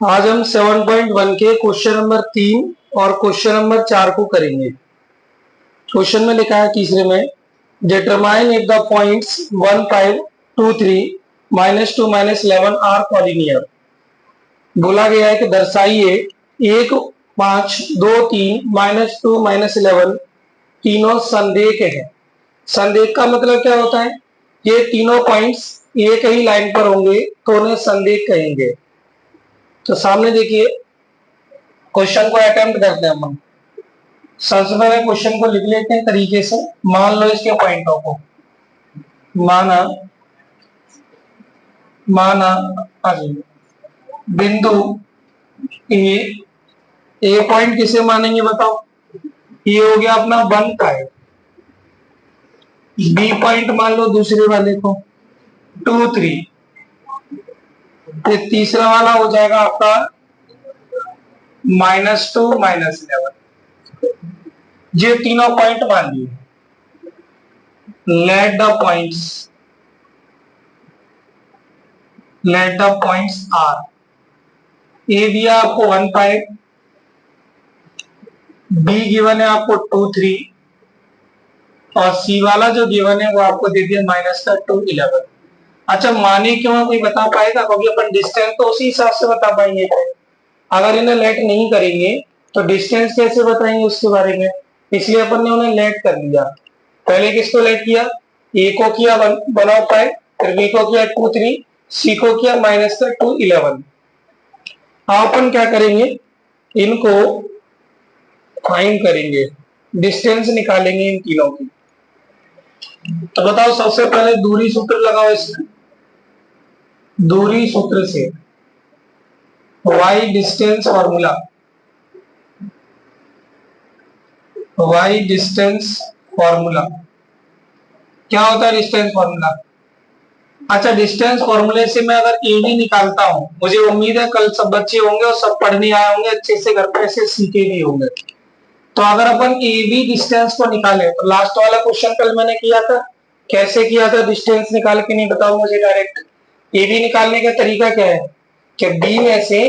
आज हम 7.1 के क्वेश्चन नंबर 3 और क्वेश्चन नंबर 4 को करेंगे। क्वेश्चन में लिखा है तीसरे में, determine if the points 1, 5, 2, 3, -2, -11 are collinear. बोला गया है कि दर्शाइए 1, 5, 2, 3, -2, -11 तीनों संदेह है। संदेह का मतलब क्या होता है? ये तीनों पॉइंट्स एक ही लाइन पर होंगे तो उन्हें संदेह कहेंगे। तो सामने देखिए, क्वेश्चन को अटेम्प्ट करते हैं हम। सबसे पहले क्वेश्चन को लिख लेते हैं तरीके से। मान लो इसके पॉइंटों को, माना माना बिंदु ए पॉइंट किसे मानेंगे बताओ? ये हो गया अपना 1 का है। बी पॉइंट मान लो दूसरे वाले को 2, 3। तीसरा वाला हो जाएगा आपका -2, -11। ये तीनों पॉइंट मान लिए। Let the points are. A दिया आपको 1, 5, बी गिवन है आपको 2, 3 और सी वाला जो गिवन है वो आपको दे दिया -2, 11। अच्छा, माने क्यों कोई बता पाएगा? क्योंकि अपन डिस्टेंस तो उसी हिसाब से बता पाएंगे। अगर इन्हें लेट नहीं करेंगे तो डिस्टेंस कैसे बताएंगे उसके बारे में? इसलिए अपन ने उन्हें लेट कर लिया। पहले किसको लेट किया? ए को किया 1/5, फिर बी को किया 2, 3, सी को किया -2, 11। अब अपन क्या करेंगे? इनको फाइंड करेंगे, डिस्टेंस निकालेंगे इन तीनों की। तो बताओ, सबसे पहले दूरी सूत्र लगाओ इसमें। दूरी सूत्र से y distance formula, y distance formula क्या होता है? Distance formula. अच्छा, डिस्टेंस फॉर्मूले से मैं अगर ए भी निकालता हूं, मुझे उम्मीद है कल सब बच्चे होंगे और सब पढ़ने आए होंगे अच्छे से, घर पे से सीखे भी होंगे। तो अगर अपन ए बी डिस्टेंस को निकाले तो लास्ट वाला क्वेश्चन कल मैंने किया था, कैसे किया था? डिस्टेंस निकाल के नहीं बताओ मुझे डायरेक्ट। ए बी निकालने का तरीका क्या है कि बी में से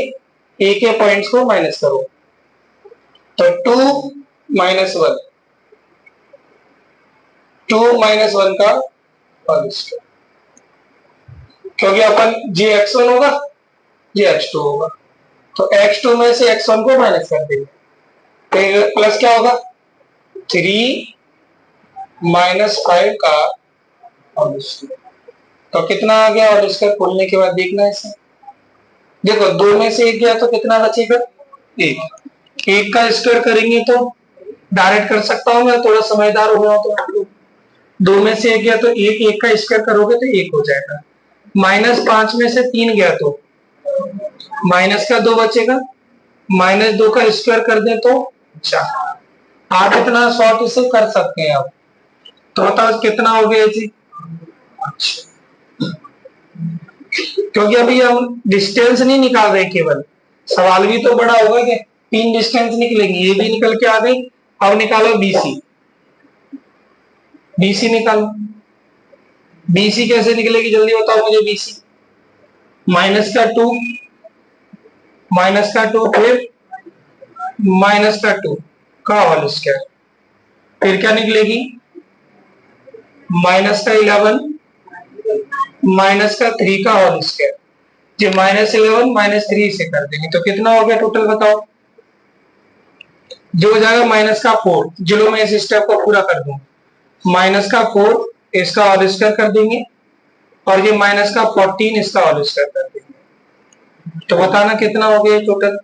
ए के पॉइंट्स को माइनस करो। तो 2 -1, 2 -1 का होल स्क्वायर, क्योंकि अपन जे x1 होगा, ये x2 होगा। तो x2 में से x1 को माइनस कर देंगे, फिर प्लस क्या होगा? 3 -5 का होल स्क्वायर। तो कितना आ गया? और इसका खोलने के बाद देखना है इसे। देखो, 2 में से 1 गया तो कितना बचेगा? 1। 1 का स्क्वायर करेंगे तो डायरेक्ट कर सकता हूँ मैं, थोड़ा समझदार हो गया तो। 2 में से 1 गया तो 1 का स्क्वायर करोगे तो 1 हो जाएगा। -5 में से 3 गया तो माइनस का 2 बचेगा। -2 का स्क्वायर कर दे तो 4। आप इतना शॉर्ट इसे कर सकते हैं। आप तो बताओ कितना हो गया जी? क्योंकि अभी हम डिस्टेंस नहीं निकाल रहे, केवल सवाल भी तो बड़ा होगा कि 3 डिस्टेंस निकलेंगी। ये भी निकल के आ गई। अब निकालो बीसी। बीसी निकालो। बीसी कैसे निकलेगी जल्दी बताओ मुझे? बीसी -2, फिर -2 का होल स्क्वायर, फिर क्या निकलेगी? -11 -3 का होल स्क्वायर। जो -11 -3 से कर देंगे तो कितना हो गया टोटल बताओ? जो हो जाएगा -4। चलो मैं इस स्टेप को पूरा कर दूं। -4 इसका होल स्क्वायर कर देंगे और ये -14 इसका होल स्क्वायर कर देंगे। तो बताना कितना हो गया टोटल?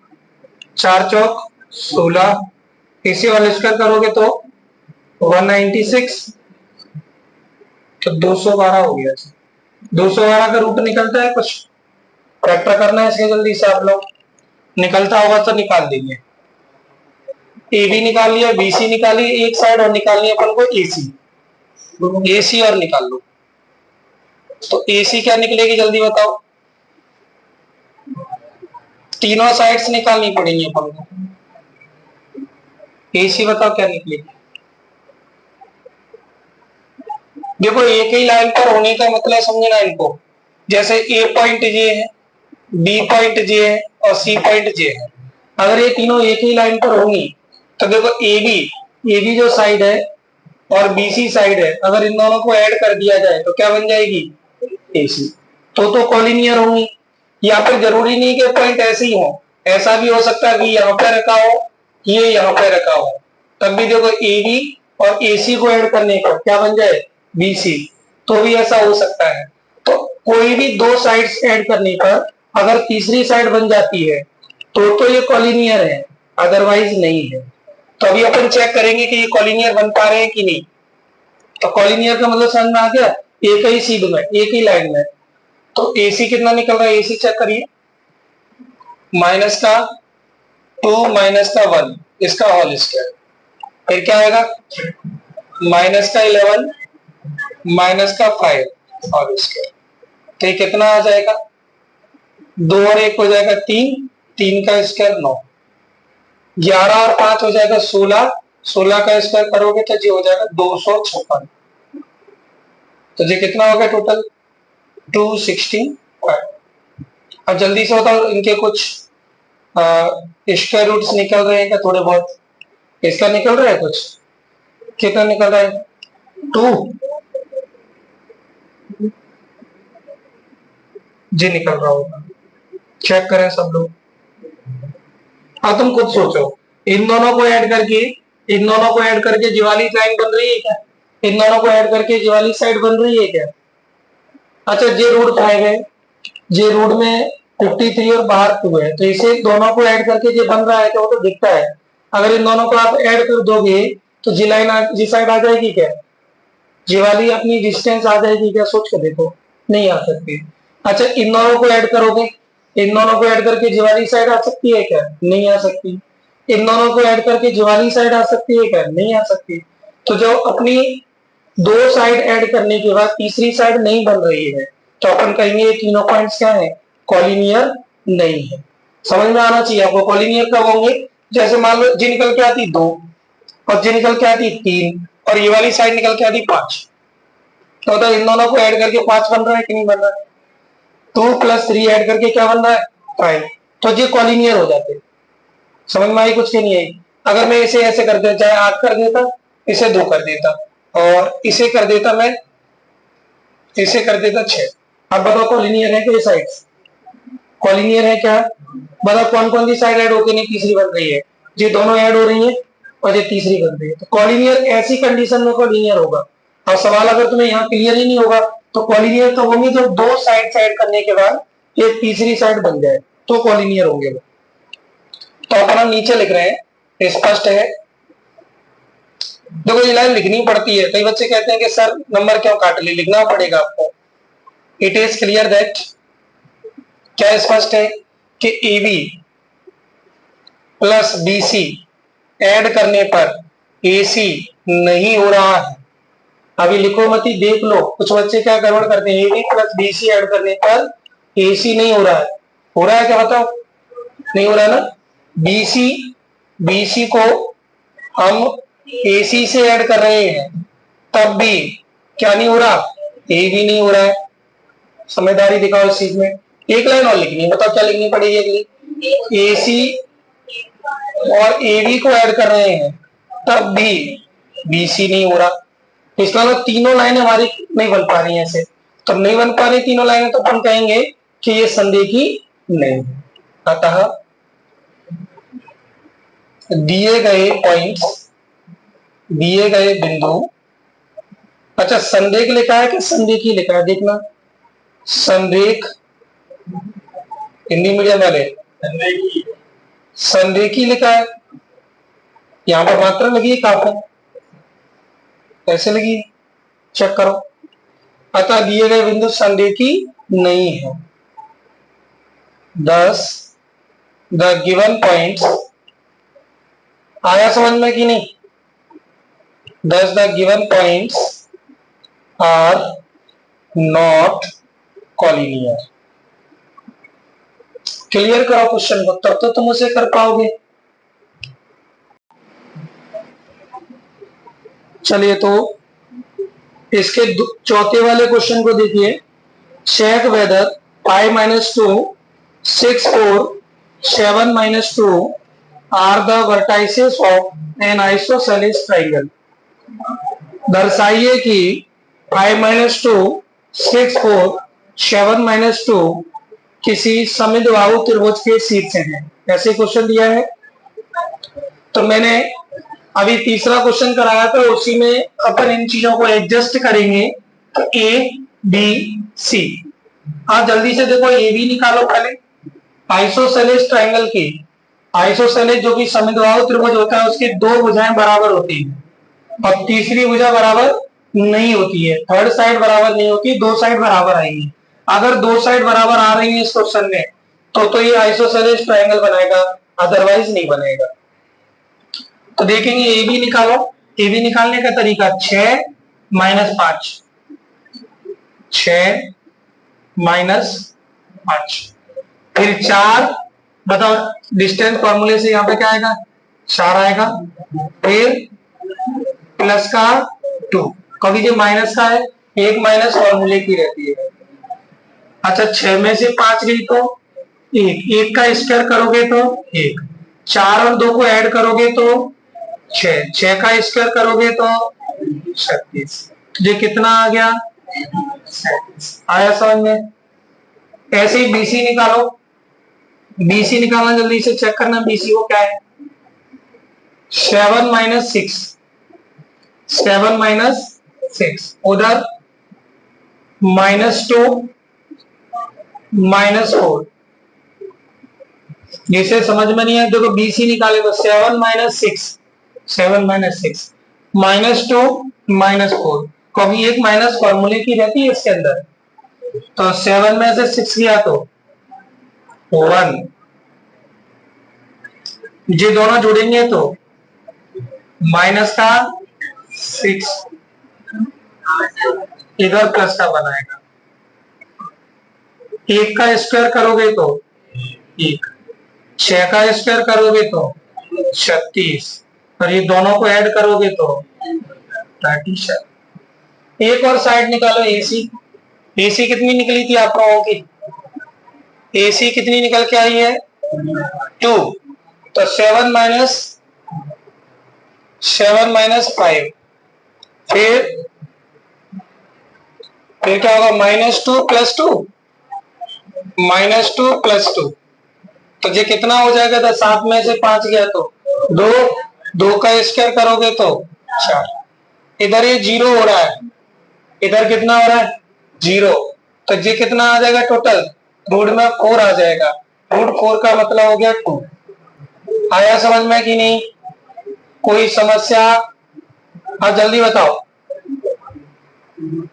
4 चौक 16, इसे होल स्क्वायर करोगे तो 196, तो 212 हो गया। 212 का रूट निकलता है कुछ? फैक्टर करना है इसके जल्दी से आप लोग। निकलता होगा तो निकाल देंगे। ए बी निकाल लिया, बी सी निकाली एक साइड, और निकालनी अपन को ए सी। ए सी और निकाल लो। तो ए सी क्या निकलेगी जल्दी बताओ? तीनों साइड्स निकालनी पड़ेंगी अपन को। ए सी बताओ क्या निकलेगी? देखो, एक ही लाइन पर होने का मतलब समझना इनको। जैसे ए पॉइंट ये है, बी पॉइंट जे है और सी पॉइंट जे है। अगर ये तीनों एक ही लाइन पर होंगी तो देखो ए बी जो साइड है और बीसी साइड है, अगर इन दोनों को ऐड कर दिया जाए तो क्या बन जाएगी, एसी। तो कॉलिनियर होंगी। या फिर जरूरी नहीं कि पॉइंट ऐसे ही हो, ऐसा भी हो सकता है कि यहाँ पे रखा हो, ये यहाँ पे रखा हो, तब भी देखो ए बी और एसी को ऐड करने पर क्या बन जाए, बीसी। तो भी ऐसा हो सकता है। तो कोई भी दो साइड्स ऐड करने पर अगर तीसरी साइड बन जाती है तो ये कॉलिनियर है, अदरवाइज नहीं है। तो अभी अपन चेक करेंगे कि ये कॉलिनियर बन पा रहे हैं कि नहीं। तो कॉलिनियर का मतलब समझ में आ गया, एक ही सीध में, एक ही लाइन में। तो एसी कितना निकल रहा है, एसी चेक करिए, माइनस का 2 माइनस का 1 इसका होल स्क्वायर, फिर क्या आएगा, माइनस का 11 माइनस का 5 होल स्क्वायर। तो ये कितना आ जाएगा, 2 और 1 हो जाएगा 3, 3 का स्क्वायर 9, 11 और 5 हो जाएगा 16, 16 का स्क्वायर करोगे तो जी हो जाएगा 256। तो जी कितना हो गया टोटल, 265। अब जल्दी से बताओ इनके कुछ स्क्वायर रूट्स निकल रहे हैं क्या, थोड़े बहुत इसका निकल रहा है कुछ, कितना निकल रहा है, 2 जी निकल रहा होगा, चेक करें सब लोग। अब तुम खुद सोचो, इन दोनों को ऐड करके, इन दोनों को ऐड करके जी वाली लाइन बन रही है क्या, इन दोनों को ऐड करके जी वाली साइड बन रही है क्या। अच्छा जे रूट खाए गए, जे रूट में 53 और बाहर 2 है, तो इसे दोनों को ऐड करके जो बन रहा है क्या, वो तो दिखता है। अगर इन दोनों को आप ऐड कर दोगे तो जी लाइन जी साइड आ जाएगी क्या, जी वाली अपनी डिस्टेंस आ जाएगी क्या, सोच के देखो, नहीं आ सकती। अच्छा इन दोनों को ऐड करोगे, इन दोनों को ऐड करके जी वाली साइड आ सकती है क्या, नहीं आ सकती। इन दोनों को ऐड करके जी वाली साइड आ सकती है क्या, नहीं आ सकती। तो जो अपनी दो साइड ऐड करने के बाद तीसरी साइड नहीं बन रही है तो अपन कहेंगे ये तीनों पॉइंट्स क्या है, कॉलिनियर नहीं है। समझ में आना चाहिए आपको, कॉलिनियर कब होंगे, जैसे मान लो जी निकल के आती 2 और जी निकल के आती 3 और ये वाली साइड निकल के आती 5, तो इन दोनों को ऐड करके 5 बन रहा है कि नहीं बन रहा है, 2 + 3 ऐड करके क्या बन रहा है, 5। तो ये कॉलिनियर हो जाते। समझ में आई कुछ की नहीं आई। अगर मैं इसे ऐसे कर देता, चाहे 8 कर देता, इसे 2 कर देता और इसे कर देता मैं, इसे कर देता 6। अब बताओ कॉलिनियर है क्या साइड, कॉलिनियर है क्या, बताओ कौन कौन सी साइड ऐड होके नहीं तीसरी बन रही है, ये दोनों ऐड हो रही है और ये तीसरी बन रही है। तो कॉलिनियर ऐसी कंडीशन में कॉलिनियर होगा। और सवाल अगर तुम्हें यहाँ क्लियर ही नहीं होगा तो कॉलिनियर तो होंगे जब दो साइड ऐड करने के बाद एक तीसरी साइड बन जाए तो कॉलिनियर होंगे। तो अपन हम नीचे लिख रहे हैं, स्पष्ट है। देखो ये लाइन लिखनी पड़ती है, कई बच्चे कहते हैं कि सर नंबर क्यों काट ली, लिखना पड़ेगा आपको। इट इज क्लियर दैट, क्या स्पष्ट है कि A B plus B C add करने पर ए सी नहीं हो रहा है। अभी लिखो मती, देख लो कुछ बच्चे क्या गड़बड़ करते हैं, A B plus B C add करने पर ए सी नहीं हो रहा है। हो रहा है क्या बताओ, नहीं हो रहा है ना। बीसी को हम एसी से ऐड कर रहे हैं तब भी क्या नहीं हो रहा, ए भी नहीं हो रहा है। समझदारी दिखाओ इस चीज में। एक लाइन और लिखनी है, बताओ क्या लिखनी पड़ेगी अगली, एसी और एबी को ऐड कर रहे हैं तब भी बीसी नहीं हो रहा। इसका मतलब तीनों लाइनें हमारी नहीं बन पा रही हैं ऐसे। तो नहीं बन पा रही तीनों लाइनें तो हम कहेंगे कि ये संरेखी नहीं। अतः दिए गए पॉइंट्स, दिए गए बिंदु, अच्छा संरेख लिखा है कि संरेखी लिखा है, देखना संरेख, हिंदी मीडियम वाले संरेखी लिखा है, यहां पर मात्रा लगी है काफी, कैसे लगी चेक करो। अतः दिए गए बिंदु संरेखी नहीं है। 10 द गिवन पॉइंट्स, आया समझ में कि नहीं, 10 the given points are not collinear. Clear करो क्वेश्चन को, तब तो तुम उसे कर पाओगे। चलिए तो इसके चौथे वाले क्वेश्चन को देखिए, check whether pi -2 6, 4, 7 minus 2 are the vertices of an isosceles triangle. दर्शाइए कि 5 minus 2, 6, 4, 7 minus 2 किसी समद्विबाहु त्रिभुज के शीर्ष हैं। ऐसे क्वेश्चन दिया है। तो मैंने अभी तीसरा क्वेश्चन कराया था, उसी में अपन इन चीजों को एडजस्ट करेंगे। ए बी सी, आप जल्दी से देखो, ए बी निकालो पहले। आइसोसेलेस ट्रायंगल की, आइसोसेलेस जो कि समद्विबाहु त्रिभुज होता है, उसकी दो भुजाएं बराबर होती हैं और तीसरी भुजा बराबर नहीं होती है, थर्ड साइड बराबर नहीं होती, दो साइड बराबर आएंगी। अगर दो साइड बराबर आ रही है इस क्वेश्चन में तो ये आइसोसेलेस ट्रायंगल बनाएगा, अदरवाइज नहीं बनेगा। तो देखेंगे ए बी निकालो। ए बी निकालने का तरीका 6 माइनस 5, 6 माइनस 5, फिर 4, बताओ डिस्टेंस फॉर्मूले से यहाँ पे क्या आएगा, 4 आएगा, फिर प्लस का 2, क्योंकि जो माइनस का है एक माइनस फॉर्मूले की रहती है। अच्छा 6 में से 5 गई तो 1, 1 का स्क्वायर करोगे तो 1, 4 और 2 को ऐड करोगे तो 6, 6 का स्क्वायर करोगे तो 36। ये कितना आ गया, 37। आया समझ में। ऐसे ही बीसी निकालो। बीसी निकालना जल्दी से चेक करना, बीसी को क्या है, 7 माइनस 6, 7 माइनस 6, उधर -2 -4। जिसे समझ में नहीं है देखो, बीसी निकाले तो 7 माइनस 6, 7 माइनस 6, -2 -4, क्योंकि एक माइनस फॉर्मूले की रहती है इसके अंदर। तो 7 में से 6 गया तो 1, ये दोनों जुड़ेंगे तो माइनस का 6, इधर प्लस का बनाएगा। 1 का स्क्वायर करोगे तो 1, 6 का स्क्वायर करोगे तो 36, और ये दोनों को ऐड करोगे तो 37। एक और साइड निकालो, एसी। एसी कितनी निकली थी आप लोगों की, एसी कितनी निकल के आई है, 2। तो 7 माइनस 5, फिर क्या होगा, -2 + 2, -2 + 2, तो ये कितना हो जाएगा, तो 7 में से 5 गया तो 2, 2 का स्क्वायर करोगे तो 4। इधर ये 0 हो रहा है, इधर कितना हो रहा है, 0, तो ये कितना आ जाएगा टोटल, रूट में 4 आ जाएगा। √4 का मतलब हो गया 2। आया समझ में कि नहीं, कोई समस्या, हाँ जल्दी बताओ।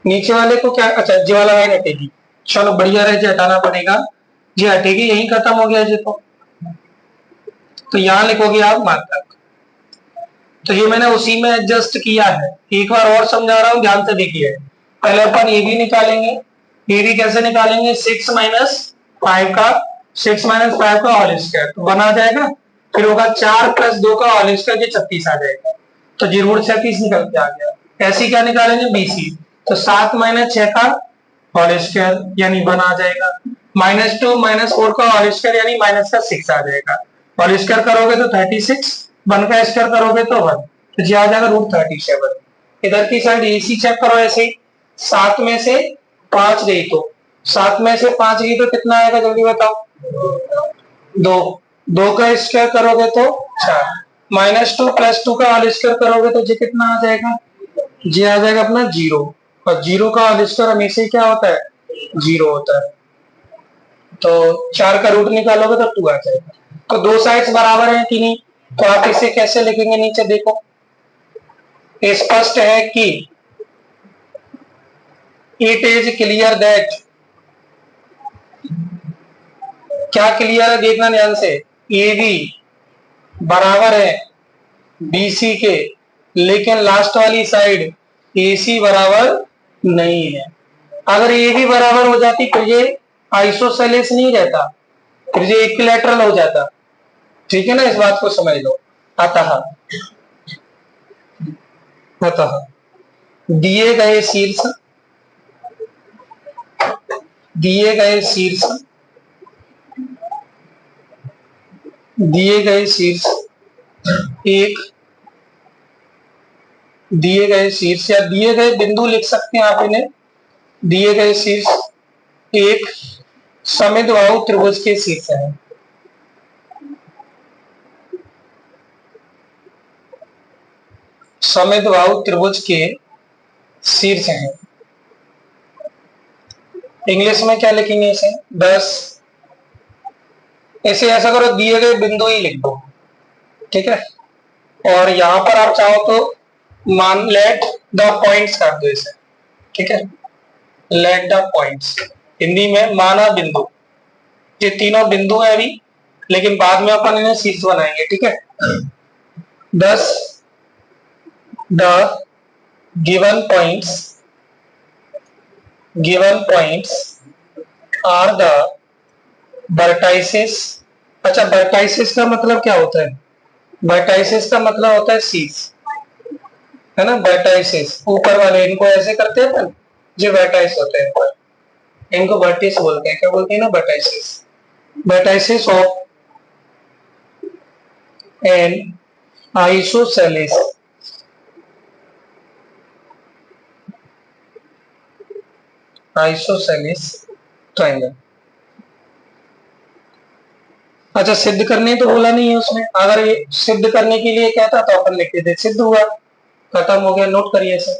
नीचे वाले को क्या, अच्छा जी वाला लाइन हटेगी, चलो बढ़िया रहे, जी हटाना पड़ेगा, जी हटेगी, यही खत्म हो गया जी। तो यहाँ लिखोगे आप मात्रक। तो ये मैंने उसी में एडजस्ट किया है, एक बार और समझा रहा हूँ, ध्यान से देखिए। पहले अपन ए बी निकालेंगे। ए बी कैसे निकालेंगे, 6 माइनस 5 का, 6 माइनस 5 का होल स्क्वायर, तो बना जाएगा। फिर होगा 4 + 2 का होल स्क्वायर, ये 36 आ जाएगा। तो जी √36 निकल के आ गया। ऐसी क्या निकालेंगे, बीसी, तो 7 माइनस 6 का होल स्क्वायर यानी 1 आ जाएगा, -2 -4 का होल स्क्वायर यानी -6 आ जाएगा। होल स्क्वायर करोगे तो 36, 1 का स्क्वायर करोगे तो 1, तो जी आ जाएगा √37। इधर की साइड एसी चेक करो, ऐसे 7 में से 5 गई तो 7 में से 5 गई तो कितना आएगा, जल्दी बताओ, 2, 2 का स्क्वायर करोगे तो 4, -2 + 2 का होल स्क्वायर करोगे तो जी कितना आ जाएगा, जी आ जाएगा अपना 0, और 0 का होल स्क्वायर हमेशा ही क्या होता है, 0 होता है। तो 4 का रूट निकालोगे तो 2 आ जाएगा। तो दो साइड्स बराबर हैं कि नहीं, तो आप इसे कैसे लिखेंगे, नीचे देखो, स्पष्ट है कि इट इज क्लियर दैट, क्या क्लियर है देखना ध्यान से, ए बी बराबर है बीसी के, लेकिन लास्ट वाली साइड एसी बराबर नहीं है। अगर ए बी बराबर हो जाती तो ये आइसोसेलेस नहीं रहता, फिर ये इक्विलैटरल हो जाता। ठीक है ना, इस बात को समझ लो। अतः दिए गए शीर्ष दिए गए शीर्ष एक दिए गए शीर्ष या दिए गए बिंदु लिख सकते हैं आप इन्हें। दिए गए शीर्ष एक समद्विबाहु त्रिभुज के शीर्ष है। समद्विबाहु त्रिभुज के शीर्ष हैं। इंग्लिश में क्या लिखेंगे इसे? 10। इसे ऐसा करो, दिए गए बिंदु ही लिख दो, ठीक है। और यहां पर आप चाहो तो मान लेट द पॉइंट्स कर दो इसे, ठीक है। लेट द पॉइंट्स, हिंदी में माना बिंदु। ये तीनों बिंदु है अभी, लेकिन बाद में अपन इन्हें शीर्ष बनाएंगे, ठीक है। 10 the given points are the vertices. अच्छा, वर्टाइसेस का मतलब क्या होता है? वर्टाइसेस का मतलब होता है शीर्ष, है ना। वर्टाइसेस ऊपर वाले, इनको ऐसे करते हैं अपन, जो वर्टाइस होते हैं, इनको वर्टिस बोलते हैं। क्या बोलते हैं ना? Vertices. Vertices of N isosceles triangle. अच्छा, सिद्ध करने तो बोला नहीं है उसमें। अगर ये सिद्ध करने के लिए कहता तो अपन लिखते थे सिद्ध हुआ, खत्म हो गया। नोट करिए इसे।